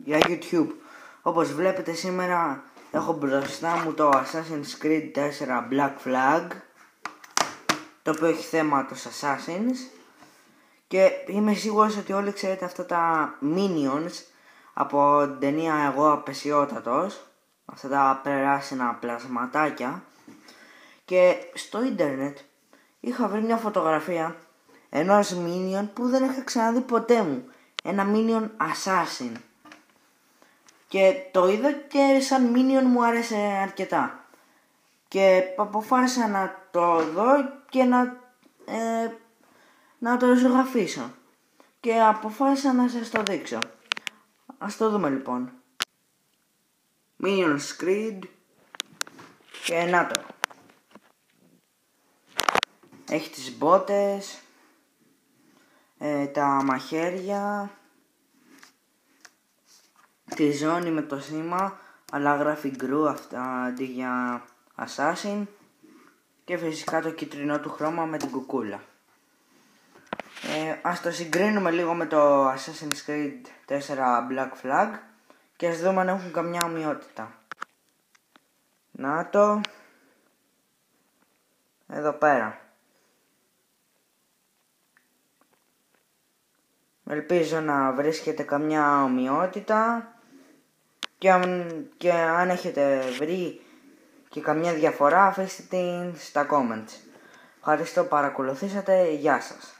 για YouTube. Όπως βλέπετε σήμερα έχω μπροστά μου το Assassin's Creed 4 Black Flag, το οποίο έχει θέμα τους Assassins, και είμαι σίγουρος ότι όλοι ξέρετε αυτά τα Minions από την ταινία Εγώ Απεσιότατος, αυτά τα πράσινα πλασματάκια, και στο ίντερνετ είχα βρει μια φωτογραφία ενός Minion που δεν είχα ξαναδεί ποτέ μου, ένα Minion Assassin, και το είδα και σαν Minion μου άρεσε αρκετά και αποφάσισα να το δω και να το ζωγραφίσω και αποφάσισα να σας το δείξω. Ας το δούμε λοιπόν. Minion Creed, και να το. Έχει τις μπότες, τα μαχαίρια, τη ζώνη με το σήμα, αλλά γράφει γκρου αυτά αντί για Assassin, και φυσικά το κίτρινο του χρώμα με την κουκούλα. Ας το συγκρίνουμε λίγο με το Assassin's Creed 4 Black Flag και ας δούμε αν έχουν καμιά ομοιότητα. Να το. Εδώ πέρα. Ελπίζω να βρίσκετε καμιά ομοιότητα και αν έχετε βρει και καμιά διαφορά αφήστε την στα comments. Ευχαριστώ που παρακολουθήσατε. Γεια σας.